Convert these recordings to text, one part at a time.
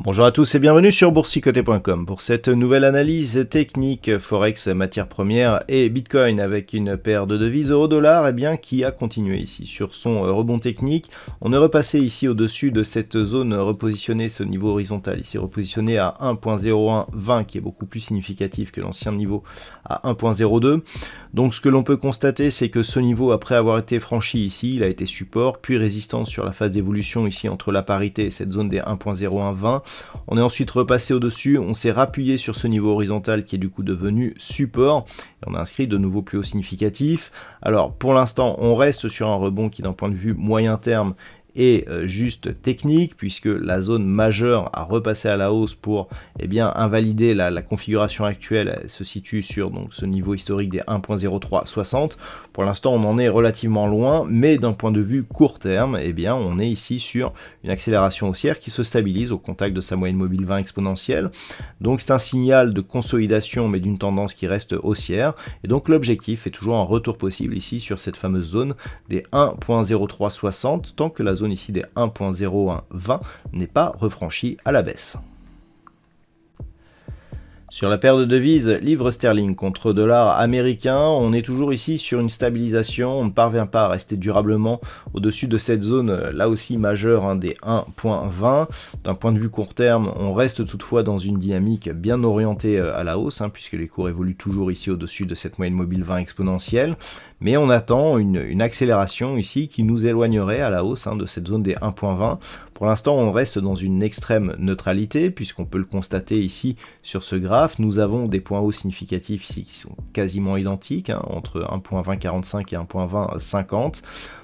Bonjour à tous et bienvenue sur boursicoté.com pour cette nouvelle analyse technique Forex, matières premières et Bitcoin avec une paire de devises euro-dollar qui a continué ici sur son rebond technique. On est repassé ici au-dessus de cette zone repositionnée, ce niveau horizontal ici repositionné à 1.0120 qui est beaucoup plus significatif que l'ancien niveau à 1.02. Donc ce que l'on peut constater, c'est que ce niveau, après avoir été franchi ici, il a été support puis résistance sur la phase d'évolution ici entre la parité et cette zone des 1.0120. On est ensuite repassé au-dessus, on s'est rappuyé sur ce niveau horizontal qui est du coup devenu support, et on a inscrit de nouveaux plus hauts significatifs. Alors pour l'instant, on reste sur un rebond qui d'un point de vue moyen terme est juste technique, puisque la zone majeure a repassé à la hausse pour invalider la configuration actuelle. Elle se situe sur donc, ce niveau historique des 1.0360. Pour l'instant, on en est relativement loin, mais d'un point de vue court terme, on est ici sur une accélération haussière qui se stabilise au contact de sa moyenne mobile 20 exponentielle. Donc c'est un signal de consolidation, mais d'une tendance qui reste haussière. Et donc l'objectif est toujours un retour possible ici sur cette fameuse zone des 1.0360, tant que la zone ici des 1.0120 n'est pas refranchie à la baisse. Sur la paire de devises livre sterling contre dollar américain, on est toujours ici sur une stabilisation, on ne parvient pas à rester durablement au-dessus de cette zone là aussi majeure des 1.20. D'un point de vue court terme, on reste toutefois dans une dynamique bien orientée à la hausse, puisque les cours évoluent toujours ici au-dessus de cette moyenne mobile 20 exponentielle. Mais on attend une accélération ici qui nous éloignerait à la hausse de cette zone des 1.20. Pour l'instant, on reste dans une extrême neutralité, puisqu'on peut le constater ici sur ce graphe. Nous avons des points hauts significatifs ici qui sont quasiment identiques, entre 1.2045 et 1.2050.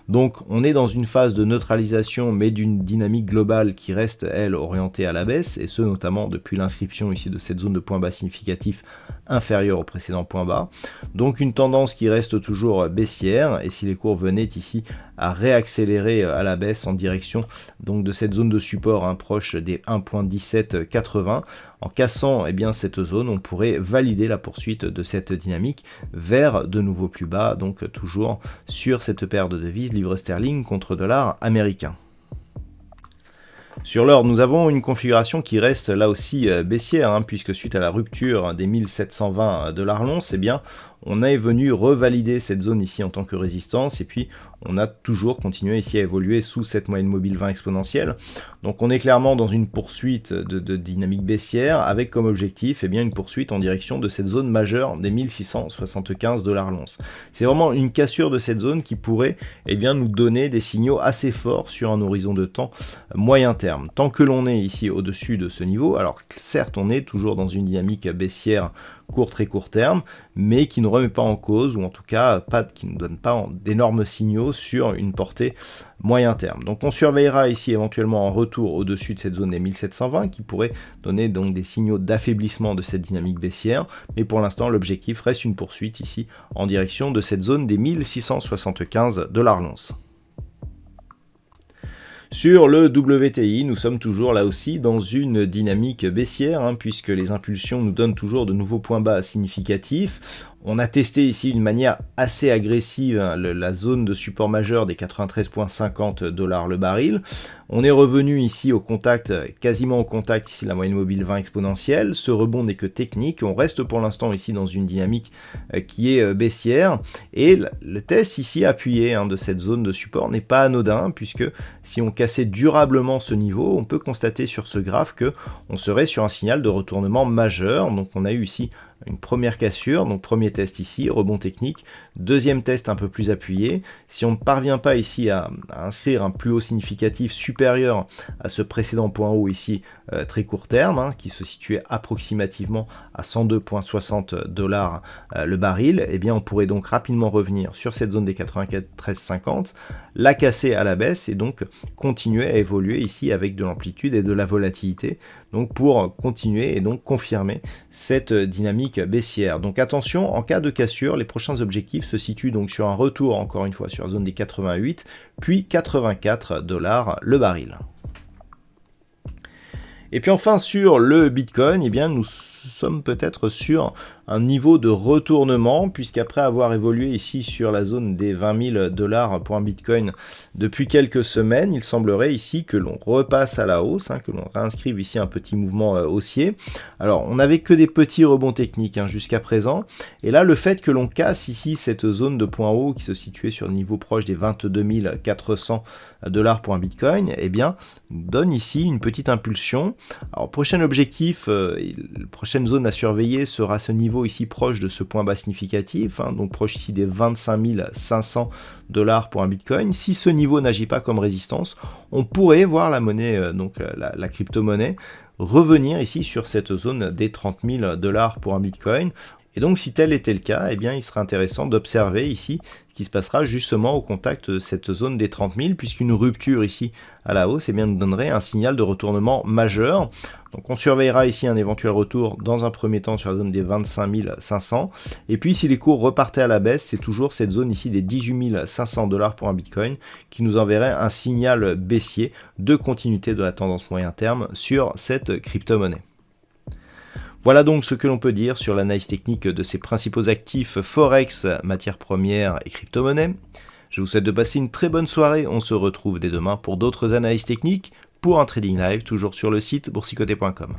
Donc on est dans une phase de neutralisation, mais d'une dynamique globale qui reste, elle, orientée à la baisse, et ce notamment depuis l'inscription ici de cette zone de point bas significatif inférieure au précédent point bas. Donc une tendance qui reste toujours baissière, et si les cours venaient ici à réaccélérer à la baisse en direction donc de cette zone de support proche des 1.1780, en cassant cette zone, on pourrait valider la poursuite de cette dynamique vers de nouveaux plus bas, donc toujours sur cette paire de devises livre sterling contre dollar américain. Sur l'or, nous avons une configuration qui reste là aussi baissière, puisque suite à la rupture des 1720 $ l'once, on est venu revalider cette zone ici en tant que résistance, et puis on a toujours continué ici à évoluer sous cette moyenne mobile 20 exponentielle. Donc on est clairement dans une poursuite de dynamique baissière, avec comme objectif une poursuite en direction de cette zone majeure des 1675 $ l'once. C'est vraiment une cassure de cette zone qui pourrait nous donner des signaux assez forts sur un horizon de temps moyen terme. Tant que l'on est ici au-dessus de ce niveau, alors certes on est toujours dans une dynamique baissière très court terme, mais qui ne remet pas en cause, ou en tout cas qui ne nous donne pas d'énormes signaux sur une portée moyen terme. Donc on surveillera ici éventuellement un retour au-dessus de cette zone des 1720 qui pourrait donner donc des signaux d'affaiblissement de cette dynamique baissière, mais pour l'instant l'objectif reste une poursuite ici en direction de cette zone des 1675 $ l'once. Sur le WTI, nous sommes toujours là aussi dans une dynamique baissière, puisque les impulsions nous donnent toujours de nouveaux points bas significatifs. On a testé ici d'une manière assez agressive la zone de support majeur des 93,50 $ le baril. On est revenu ici au contact, quasiment au contact ici de la moyenne mobile 20 exponentielle. Ce rebond n'est que technique. On reste pour l'instant ici dans une dynamique qui est baissière. Et le test ici appuyé de cette zone de support n'est pas anodin, puisque si on cassait durablement ce niveau, on peut constater sur ce graphe que on serait sur un signal de retournement majeur. Donc on a eu ici une première cassure, donc premier test ici, rebond technique, deuxième test un peu plus appuyé. Si on ne parvient pas ici à inscrire un plus haut significatif supérieur à ce précédent point haut ici, très court terme, qui se situait approximativement à 102,60 $ le baril, on pourrait donc rapidement revenir sur cette zone des 94,50, la casser à la baisse et donc continuer à évoluer ici avec de l'amplitude et de la volatilité, donc pour continuer et donc confirmer cette dynamique dynamique baissière. Donc attention, en cas de cassure, les prochains objectifs se situent donc sur un retour, encore une fois, sur la zone des 88, puis 84 $ le baril. Et puis enfin sur le Bitcoin, eh bien nous sommes peut-être sur un niveau de retournement, puisqu'après avoir évolué ici sur la zone des 20 000 $ pour un Bitcoin depuis quelques semaines, il semblerait ici que l'on repasse à la hausse, que l'on réinscrive ici un petit mouvement haussier. Alors on n'avait que des petits rebonds techniques jusqu'à présent, et là le fait que l'on casse ici cette zone de point haut qui se situait sur le niveau proche des 22 400 $ pour un Bitcoin, eh bien donne ici une petite impulsion. Alors prochain objectif, prochaine zone à surveiller sera ce niveau ici proche de ce point bas significatif, donc proche ici des 25 500 $ pour un Bitcoin. Si ce niveau n'agit pas comme résistance, on pourrait voir la monnaie, donc la crypto-monnaie, revenir ici sur cette zone des 30 000 $ pour un Bitcoin. Et donc si tel était le cas, eh bien il serait intéressant d'observer ici ce qui se passera justement au contact de cette zone des 30 000, puisqu'une rupture ici à la hausse nous donnerait un signal de retournement majeur. Donc on surveillera ici un éventuel retour dans un premier temps sur la zone des 25 500. Et puis si les cours repartaient à la baisse, c'est toujours cette zone ici des 18 500 $ pour un Bitcoin qui nous enverrait un signal baissier de continuité de la tendance moyen terme sur cette crypto-monnaie. Voilà donc ce que l'on peut dire sur l'analyse technique de ces principaux actifs Forex, matières premières et crypto-monnaies. Je vous souhaite de passer une très bonne soirée, on se retrouve dès demain pour d'autres analyses techniques, pour un trading live, toujours sur le site boursicoté.com.